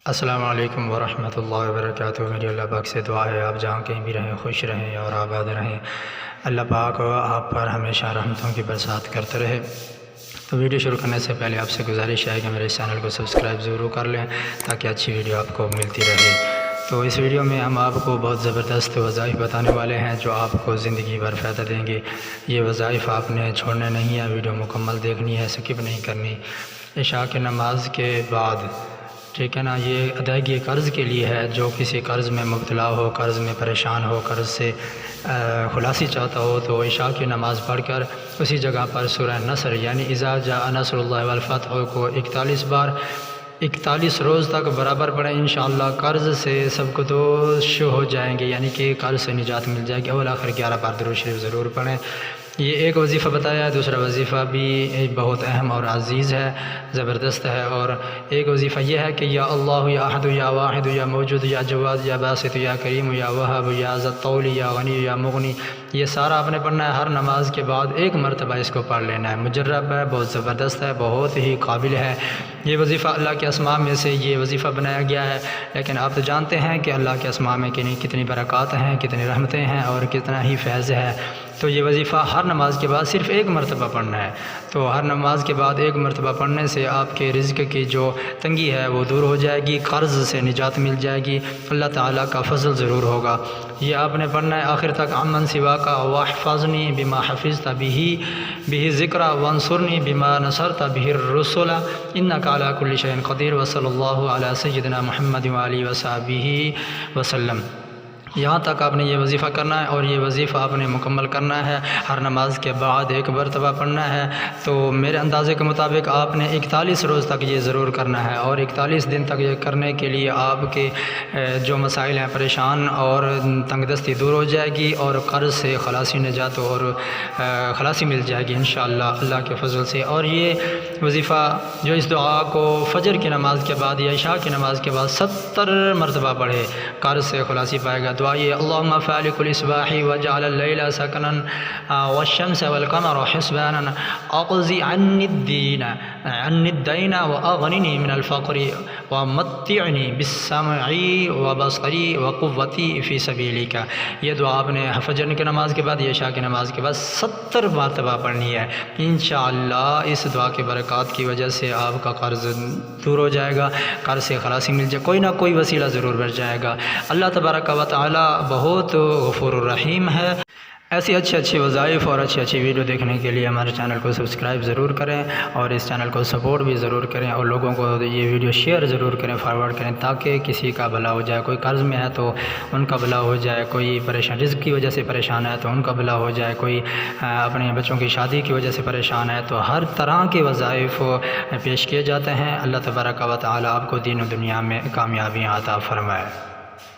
السلام علیکم ورحمۃ اللہ وبرکاتہ۔ میری اللہ پاک سے دعا ہے آپ جہاں کہیں بھی رہیں خوش رہیں اور آباد رہیں۔ اللہ پاک آپ پر ہمیشہ رحمتوں کی برسات کرتے رہے۔ تو ویڈیو شروع کرنے سے پہلے آپ سے گزارش ہے کہ میرے اس چینل کو سبسکرائب ضرور کر لیں تاکہ اچھی ویڈیو آپ کو ملتی رہے۔ تو اس ویڈیو میں ہم آپ کو بہت زبردست وظائف بتانے والے ہیں جو آپ کو زندگی بھر فائدہ دیں گے۔ یہ وظائف آپ نے چھوڑنے نہیں ہیں، ویڈیو مکمل دیکھنی ہے، سکپ نہیں کرنی۔ عشاء کی نماز کے بعد ٹھیک ہے نا، یہ ادائیگی قرض کے لیے ہے۔ جو کسی قرض میں مبتلا ہو، قرض میں پریشان ہو، قرض سے خلاصی چاہتا ہو تو عشاء کی نماز پڑھ کر اسی جگہ پر سورہ نصر یعنی اذا جاء نصر اللہ والفتح کو 41 بار 41 روز تک برابر پڑھیں۔ انشاءاللہ قرض سے سب کو دوش ہو جائیں گے، یعنی کہ قرض سے نجات مل جائے گی۔ اول آخر 11 بار درود شریف ضرور پڑھیں۔ یہ ایک وظیفہ بتایا ہے، دوسرا وظیفہ بھی بہت اہم اور عزیز ہے، زبردست ہے۔ اور ایک وظیفہ یہ ہے کہ یا اللہ یا احد یا واحد یا موجود یا جواد یا باسط یا کریم یا وہاب یا ذی الطول یا غنی یا مغنی، یہ سارا آپ نے پڑھنا ہے۔ ہر نماز کے بعد ایک مرتبہ اس کو پڑھ لینا ہے۔ مجرب ہے، بہت زبردست ہے، بہت ہی قابل ہے۔ یہ وظیفہ اللہ کے اسماء میں سے یہ وظیفہ بنایا گیا ہے، لیکن آپ تو جانتے ہیں کہ اللہ کے اسماء میں کتنی برکات ہیں، کتنی رحمتیں ہیں اور کتنا ہی فیض ہے۔ تو یہ وظیفہ ہر نماز کے بعد صرف ایک مرتبہ پڑھنا ہے۔ تو ہر نماز کے بعد ایک مرتبہ پڑھنے سے آپ کے رزق کی جو تنگی ہے وہ دور ہو جائے گی، قرض سے نجات مل جائے گی، اللہ تعالیٰ کا فضل ضرور ہوگا۔ یہ آپ نے پڑھنا ہے آخر تک۔ عمن سوا کا واحفظنی بما حفظت به ذکر وانصرنی بما نصرت به الرسل انک علی کل شیء قدیر وصلی اللہ علی سیدنا محمد وآلہ وصحبہ وسلم۔ یہاں تک آپ نے یہ وظیفہ کرنا ہے اور یہ وظیفہ آپ نے مکمل کرنا ہے۔ ہر نماز کے بعد ایک مرتبہ پڑھنا ہے۔ تو میرے اندازے کے مطابق آپ نے 41 روز تک یہ ضرور کرنا ہے، اور 41 دن تک یہ کرنے کے لیے آپ کے جو مسائل ہیں پریشان اور تنگ دستی دور ہو جائے گی، اور قرض سے خلاصی نجات اور خلاصی مل جائے گی انشاءاللہ اللہ کے فضل سے۔ اور یہ وظیفہ جو اس دعا کو فجر کی نماز کے بعد یا عشاء کی نماز کے بعد 70 مرتبہ پڑھے، قرض سے خلاصی پائے گا۔ دعائے اللہم فالق الاصباح وجعل اللیل سکنا والشمس والقمر حسبانا اقضی عنی الدین واغننی من الفقر ومتعنی بالسمع وبصری وقوتی فی سبیلک۔ یہ دعا آپ نے فجر کی نماز کے بعد یا عشاء کی نماز کے بعد 70 مرتبہ پڑھنی ہے۔ انشاءاللہ اس دعا کے برکات کی وجہ سے آپ کا قرض دور ہو جائے گا، قرض سے خلاصی مل جائے، کوئی نہ کوئی وسیلہ ضرور بچ جائے گا۔ اللہ تبارک و تعالی بہت غفور الرحیم ہے۔ ایسی اچھی وظائف اور اچھی ویڈیو دیکھنے کے لیے ہمارے چینل کو سبسکرائب ضرور کریں، اور اس چینل کو سپورٹ بھی ضرور کریں، اور لوگوں کو یہ ویڈیو شیئر ضرور کریں، فارورڈ کریں، تاکہ کسی کا بھلا ہو جائے۔ کوئی قرض میں ہے تو ان کا بھلا ہو جائے، کوئی پریشان رزق کی وجہ سے پریشان ہے تو ان کا بھلا ہو جائے، کوئی اپنے بچوں کی شادی کی وجہ سے پریشان ہے، تو ہر طرح کے وظائف پیش کیے جاتے ہیں۔ اللہ تبارک و تعالی آپ کو دین و دنیا میں کامیابیاں عطا فرمائے۔